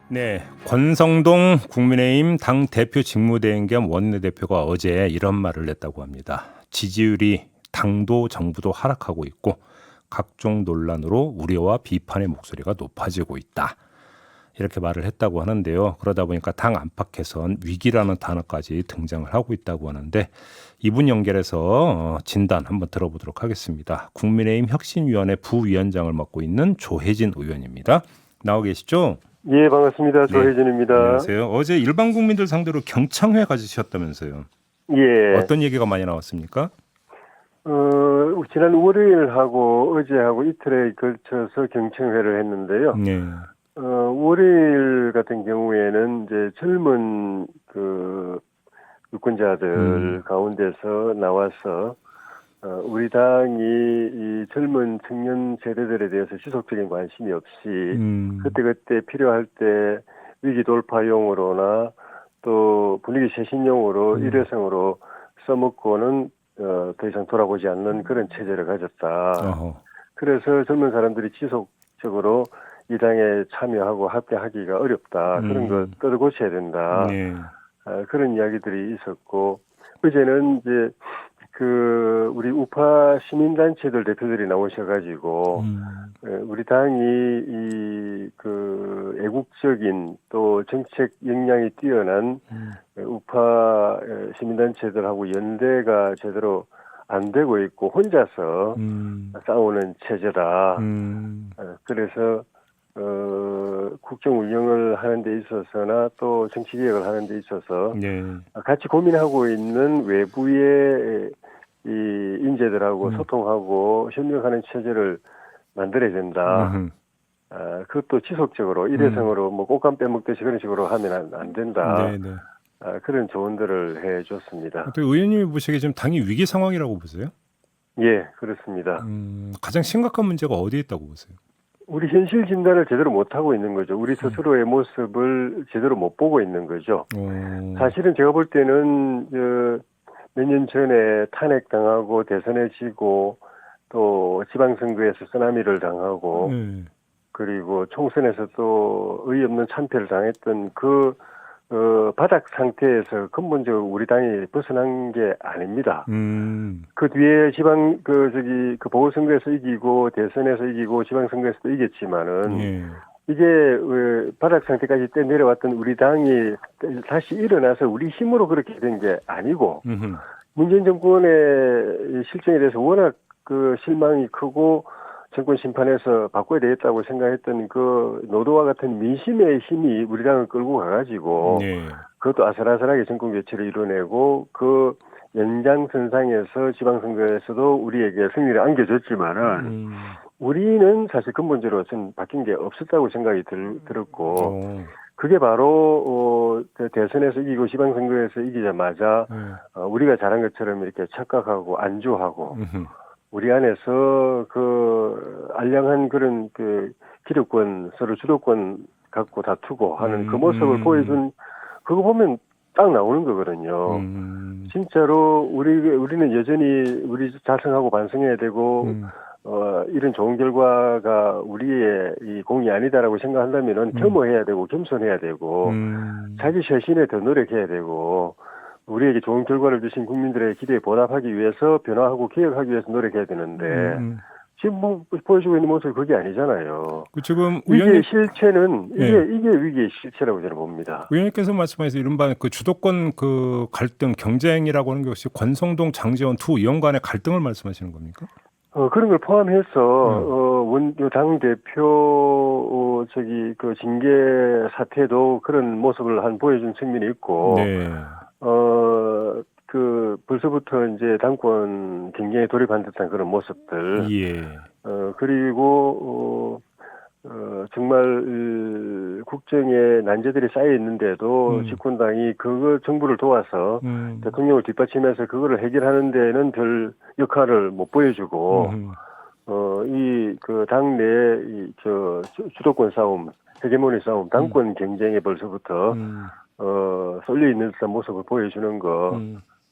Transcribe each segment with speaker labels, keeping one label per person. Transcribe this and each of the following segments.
Speaker 1: 네, 권성동 국민의힘 당 대표 직무대행 겸 원내대표가 어제 이런 말을 냈다고 합니다. 지지율이 당도 정부도 하락하고 있고 각종 논란으로 우려와 비판의 목소리가 높아지고 있다. 이렇게 말을 했다고 하는데요. 그러다 보니까 당 안팎에선 위기라는 단어까지 등장을 하고 있다고 하는데 이분 연결해서 진단 한번 들어보도록 하겠습니다. 국민의힘 혁신위원회 부위원장을 맡고 있는 조혜진 의원입니다. 나와 계시죠?
Speaker 2: 예, 반갑습니다.
Speaker 1: 네,
Speaker 2: 조혜진입니다.
Speaker 1: 안녕하세요. 어제 일반 국민들 상대로 경청회 가지셨다면서요.
Speaker 2: 예,
Speaker 1: 어떤 얘기가 많이 나왔습니까?
Speaker 2: 지난 월요일하고 어제하고 이틀에 걸쳐서 경청회를 했는데요.
Speaker 1: 네.
Speaker 2: 월요일 같은 경우에는 이제 젊은 그 유권자들 가운데서 나와서 우리 당이 이 젊은 청년 세대들에 대해서 지속적인 관심이 없이 그때그때 필요할 때 위기 돌파용으로나 또 분위기 쇄신용으로 일회성으로 써먹고는 더 이상 돌아보지 않는 그런 체제를 가졌다.
Speaker 1: 어허.
Speaker 2: 그래서 젊은 사람들이 지속적으로 이 당에 참여하고 합의하기가 어렵다. 그런 걸 끌어고쳐야 된다.
Speaker 1: 네.
Speaker 2: 그런 이야기들이 있었고 어제는 이제 우리 우파 시민단체들 대표들이 나오셔가지고 우리 당이 애국적인 또 정책 역량이 뛰어난 우파 시민단체들하고 연대가 제대로 안 되고 있고 혼자서 싸우는 체제다. 그래서 국정 운영을 하는 데 있어서나 또 정치 개혁을 하는 데 있어서
Speaker 1: 네.
Speaker 2: 같이 고민하고 있는 외부의 이 인재들하고 소통하고 협력하는 체제를 만들어야 된다. 그것도 지속적으로 일회성으로 뭐 꽃감 빼먹듯이 그런 식으로 하면 안 된다.
Speaker 1: 네, 네.
Speaker 2: 그런 조언들을 해줬습니다.
Speaker 1: 또 의원님이 보시기에 지금 당이 위기 상황이라고 보세요?
Speaker 2: 예, 그렇습니다.
Speaker 1: 가장 심각한 문제가 어디에 있다고 보세요?
Speaker 2: 우리 현실 진단을 제대로 못하고 있는 거죠. 우리 스스로의 모습을 제대로 못 보고 있는 거죠. 사실은 제가 볼 때는 몇 년 전에 탄핵당하고 대선에 지고 또 지방선거에서 쓰나미를 당하고 그리고 총선에서 또 어이없는 참패를 당했던 바닥 상태에서 근본적으로 우리 당이 벗어난 게 아닙니다. 그 뒤에 보궐선거에서 이기고 대선에서 이기고 지방선거에서도 이겼지만은 이게 바닥 상태까지 때 내려왔던 우리 당이 다시 일어나서 우리 힘으로 그렇게 된 게 아니고 문재인 정권의 실정에 대해서 워낙 실망이 크고 정권 심판에서 바꿔야 되겠다고 생각했던 노도와 같은 민심의 힘이 우리 당을 끌고 가가지고 그것도 아슬아슬하게 정권 교체를 이뤄내고 연장선상에서 지방선거에서도 우리에게 승리를 안겨줬지만은 우리는 사실 근본적으로 좀 바뀐 게 없었다고 생각이 들었고 그게 바로 대선에서 이기고 지방선거에서 이기자마자 우리가 잘한 것처럼 이렇게 착각하고 안주하고 우리 안에서 알량한 그런 기득권 서로 주도권 갖고 다투고 하는 그 모습을 보여준 그거 보면 딱 나오는 거거든요. 진짜로 우리는 여전히 우리 자성하고 반성해야 되고 이런 좋은 결과가 우리의 이 공이 아니다라고 생각한다면은 겸허해야 되고 겸손해야 되고 자기 쇄신에 더 노력해야 되고 우리에게 좋은 결과를 주신 국민들의 기대에 보답하기 위해서 변화하고 개혁하기 위해서 노력해야 되는데 지금 보여주고 있는 모습이 그게 아니잖아요.
Speaker 1: 지금
Speaker 2: 위기의 실체는 이게 위기의 실체라고 저는 봅니다.
Speaker 1: 의원님께서 말씀하신 이른바 주도권 갈등 경쟁이라고 하는 것이 권성동 장제원 두 의원 간의 갈등을 말씀하시는 겁니까?
Speaker 2: 그런 걸 포함해서 당 대표 징계 사태도 그런 모습을 보여준 측면이 있고 벌써부터 이제 당권 경쟁에 돌입한 듯한 그런 모습들. 그리고 정말 국정에 난제들이 쌓여 있는데도 집권당이 정부를 도와서 대통령을 뒷받침해서 그거를 해결하는 데는 별 역할을 못 보여주고 당내 주도권 싸움, 헤게모니 싸움, 당권 경쟁에 벌써부터 쏠려 있는 듯한 모습을 보여주는 거.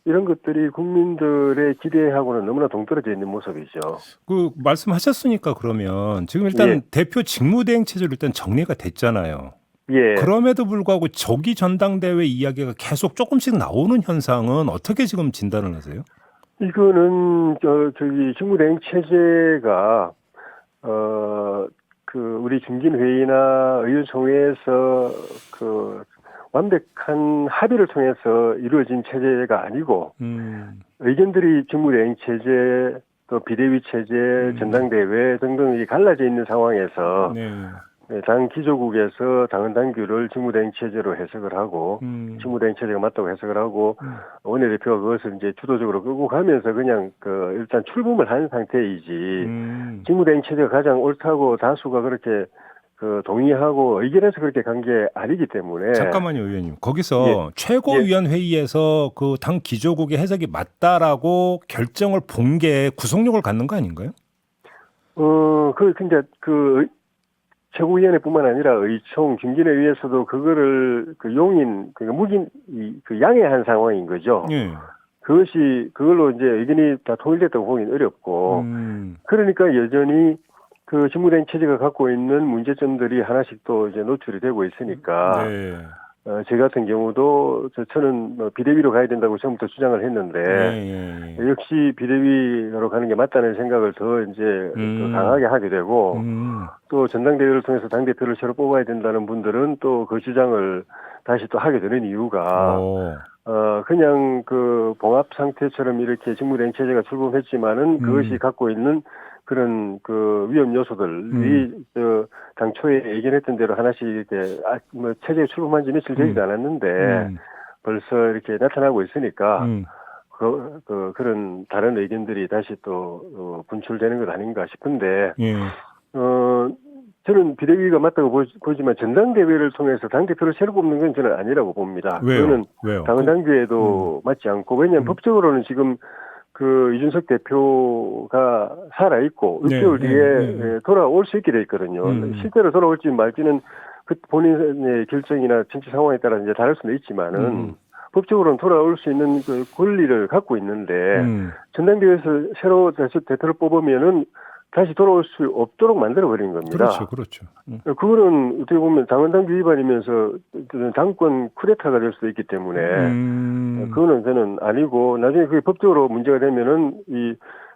Speaker 2: 이런 것들이 국민들의 기대하고는 너무나 동떨어져 있는 모습이죠.
Speaker 1: 말씀하셨으니까 그러면 지금 일단 대표 직무대행 체제로 일단 정리가 됐잖아요.
Speaker 2: 예.
Speaker 1: 그럼에도 불구하고 조기 전당대회 이야기가 계속 조금씩 나오는 현상은 어떻게 지금 진단을 하세요?
Speaker 2: 이거는 저기 직무대행 체제가 우리 중진회의나 의원총회에서 완벽한 합의를 통해서 이루어진 체제가 아니고 의견들이 직무대행 체제 또 비대위 체제 전당대회 등등이 갈라져 있는 상황에서 당 기조국에서 당헌 당규를 직무대행 체제로 해석을 하고 직무대행 체제가 맞다고 해석을 하고 원내대표가 그것을 이제 주도적으로 끌고 가면서 그냥 일단 출범을 한 상태이지 직무대행 체제가 가장 옳다고 다수가 그렇게 동의하고 의견해서 그렇게 간 게 아니기 때문에.
Speaker 1: 잠깐만요, 의원님. 거기서 최고위원 회의에서 그 당 기조국의 해석이 맞다라고 결정을 본 게 구속력을 갖는 거 아닌가요?
Speaker 2: 근데 최고위원회뿐만 아니라 의총, 중진회의에서도 그거를 용인, 묵인, 양해한 상황인 거죠. 그걸로 이제 의견이 다 통일됐다고 보기는 어렵고, 그러니까 여전히 직무대행 체제가 갖고 있는 문제점들이 하나씩 또 이제 노출이 되고 있으니까, 제 같은 경우도 저는 비대위로 가야 된다고 처음부터 주장을 했는데 역시 비대위로 가는 게 맞다는 생각을 더 이제 더 강하게 하게 되고 또 전당대회를 통해서 당대표를 새로 뽑아야 된다는 분들은 또 그 주장을 다시 또 하게 되는 이유가 그냥 봉합 상태처럼 이렇게 직무대행 체제가 출범했지만은 그것이 갖고 있는 그런 위험 요소들이 당초에 예견했던 대로 하나씩 이렇게 체제에 출범한 지 며칠 되지도 않았는데 벌써 이렇게 나타나고 있으니까 그런 다른 의견들이 다시 또 분출되는 것 아닌가 싶은데 저는 비대위가 맞다고 보지만 전당대회를 통해서 당대표를 새로 뽑는 건 저는 아니라고 봅니다.
Speaker 1: 왜요?
Speaker 2: 그거는 당헌 당규에도 맞지 않고 왜냐하면 법적으로는 지금 이준석 대표가 살아있고 6개월 뒤에 돌아올 수 있게 돼 있거든요. 실제로 돌아올지 말지는 본인의 결정이나 정치 상황에 따라 이제 다를 수는 있지만은 법적으로는 돌아올 수 있는 권리를 갖고 있는데 전당대회에서 새로 대표를 뽑으면은 다시 돌아올 수 없도록 만들어버린 겁니다.
Speaker 1: 그렇죠.
Speaker 2: 그거는 어떻게 보면 당헌당규 위반이면서 당권 쿠데타가 될 수도 있기 때문에 그거는 저는 아니고 나중에 그게 법적으로 문제가 되면은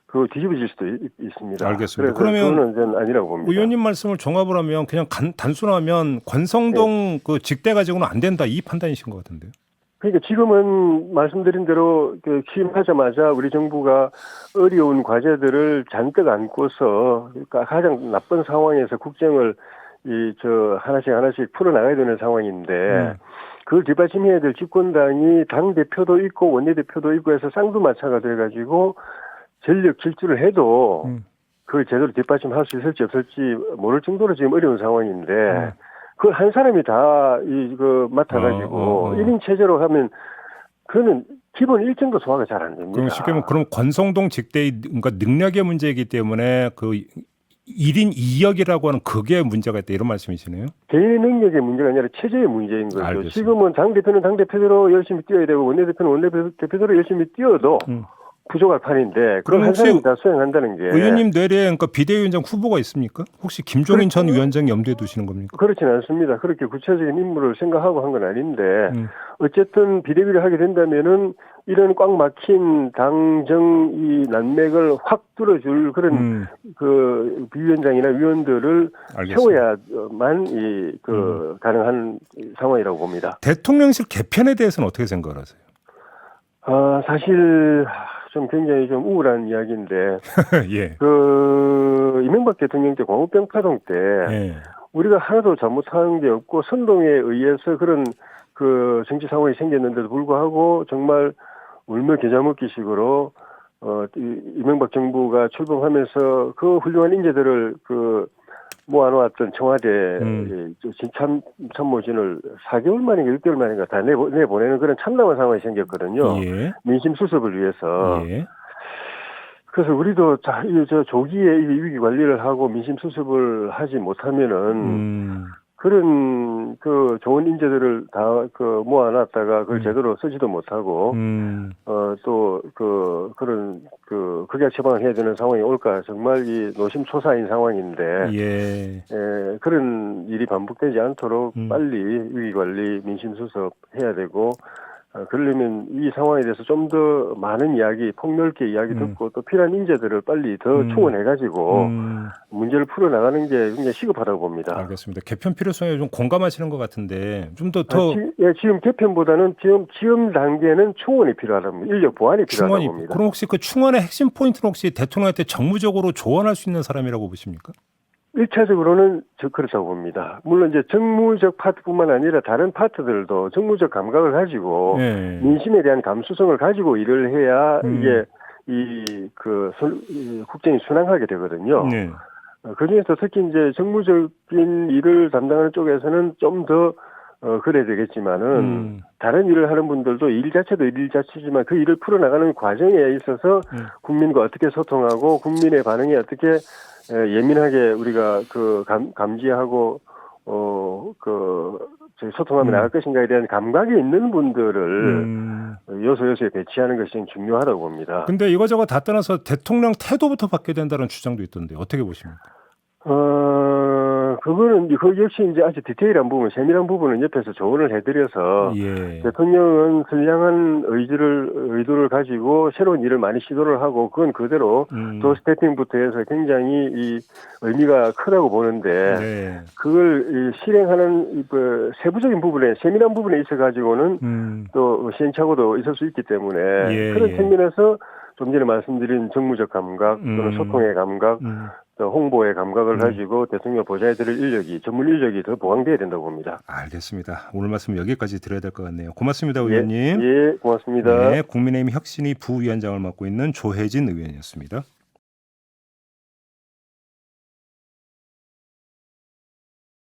Speaker 2: 그거 뒤집어질 수도 있습니다.
Speaker 1: 알겠습니다.
Speaker 2: 그러면 그거는 저는 아니라고 봅니다.
Speaker 1: 의원님 말씀을 종합을 하면 그냥 단순하면 권성동 직대 가지고는 안 된다 이 판단이신 것 같은데요.
Speaker 2: 그러니까 지금은 말씀드린 대로 취임하자마자 우리 정부가 어려운 과제들을 잔뜩 안고서 그러니까 가장 나쁜 상황에서 국정을 하나씩 풀어나가야 되는 상황인데 그걸 뒷받침해야 될 집권당이 당대표도 있고 원내대표도 있고 해서 쌍두마차가 돼가지고 전력 질주를 해도 그걸 제대로 뒷받침할 수 있을지 없을지 모를 정도로 지금 어려운 상황인데 그걸 한 사람이 다 맡아가지고 1인 체제로 하면 그거는 기본 일정도 소화가 잘 안 됩니다.
Speaker 1: 그럼 쉽게 말하면 그럼 권성동 직대의 그러니까 능력의 문제이기 때문에 1인 2역이라고 하는 그게 문제가 있다 이런 말씀이시네요.
Speaker 2: 개인의 능력의 문제가 아니라 체제의 문제인 거죠.
Speaker 1: 알겠습니다.
Speaker 2: 지금은 당대표는 당대표대로 열심히 뛰어야 되고 원내대표는 원내대표대로 열심히 뛰어도 부족할 판인데 그걸 한 사람이 다 수행한다는 게.
Speaker 1: 의원님 뇌리에 그러니까 비대위원장 후보가 있습니까? 혹시 김종인 전 위원장 염두에 두시는 겁니까?
Speaker 2: 그렇지는 않습니다. 그렇게 구체적인 인물을 생각하고 한 건 아닌데 어쨌든 비대위를 하게 된다면은 이런 꽉 막힌 당정 이 난맥을 확 뚫어줄 그런 비위원장이나 위원들을 세워야만 가능한 상황이라고 봅니다.
Speaker 1: 대통령실 개편에 대해서는 어떻게 생각을 하세요?
Speaker 2: 사실 좀 굉장히 좀 우울한 이야기인데 이명박 대통령 때 광우병 파동 때 우리가 하나도 잘못한 게 없고 선동에 의해서 그런 정치 상황이 생겼는데도 불구하고 정말 울며 겨자 먹기식으로 이명박 정부가 출범하면서 그 훌륭한 인재들을 모아놓았던 청와대 참모진을 4개월 만인가 6개월 만인가 다 내보내는 그런 참담한 상황이 생겼거든요. 민심 수습을 위해서. 그래서 우리도 조기에 이 위기 관리를 하고 민심 수습을 하지 못하면은 그런 그 좋은 인재들을 다 그 모아놨다가 그걸 제대로 쓰지도 못하고 또 그런 극약 처방을 해야 되는 상황이 올까 정말 이 노심초사인 상황인데
Speaker 1: 예.
Speaker 2: 그런 일이 반복되지 않도록 빨리 위기관리 민심수습 해야 되고 그러려면 이 상황에 대해서 좀 더 많은 이야기, 폭넓게 이야기 듣고 또 필요한 인재들을 빨리 더 충원해가지고 문제를 풀어나가는 게 굉장히 시급하다고 봅니다.
Speaker 1: 알겠습니다. 개편 필요성에 좀 공감하시는 것 같은데 좀 더
Speaker 2: 지금 개편보다는 지금 단계는 충원이 필요하다고 봅니다. 인력 보완이 필요하다고 봅니다.
Speaker 1: 그럼 혹시 그 충원의 핵심 포인트는 혹시 대통령한테 정무적으로 조언할 수 있는 사람이라고 보십니까?
Speaker 2: 1차적으로는 그렇다고 봅니다. 물론 이제 정무적 파트뿐만 아니라 다른 파트들도 정무적 감각을 가지고 민심에 대한 감수성을 가지고 일을 해야 이게 이 국정이 순항하게 되거든요. 그중에서 특히 이제 정무적인 일을 담당하는 쪽에서는 좀 더 그래야 되겠지만은 다른 일을 하는 분들도 일 자체도 일 자체지만 그 일을 풀어나가는 과정에 있어서 국민과 어떻게 소통하고 국민의 반응이 어떻게 예민하게 우리가 감지하고 저희 소통하며 나갈 것인가에 대한 감각이 있는 분들을 요소요소에 배치하는 것이 중요하다고 봅니다.
Speaker 1: 근데 이거저거 다 떠나서 대통령 태도부터 바뀌어야 된다는 주장도 있던데 어떻게 보십니까?
Speaker 2: 그거는 그 역시 이제 아주 디테일한 부분, 세밀한 부분은 옆에서 조언을 해드려서 대통령은 선량한 의도를 가지고 새로운 일을 많이 시도를 하고 그건 그대로 도스태핑부터 해서 굉장히 이 의미가 크다고 보는데 그걸 실행하는 세부적인 부분에 세밀한 부분에 있어 가지고는 또 시행착오도 있을 수 있기 때문에 그런 측면에서 좀 전에 말씀드린 정무적 감각 또는 소통의 감각 또 홍보의 감각을 가지고 대통령 보좌에 들을 인력이 전문 인력이 더 보강돼야 된다고 봅니다.
Speaker 1: 알겠습니다. 오늘 말씀 여기까지 드려야 될 것 같네요. 고맙습니다, 의원님.
Speaker 2: 예, 고맙습니다.
Speaker 1: 네, 국민의힘 혁신위 부위원장을 맡고 있는 조혜진 의원이었습니다.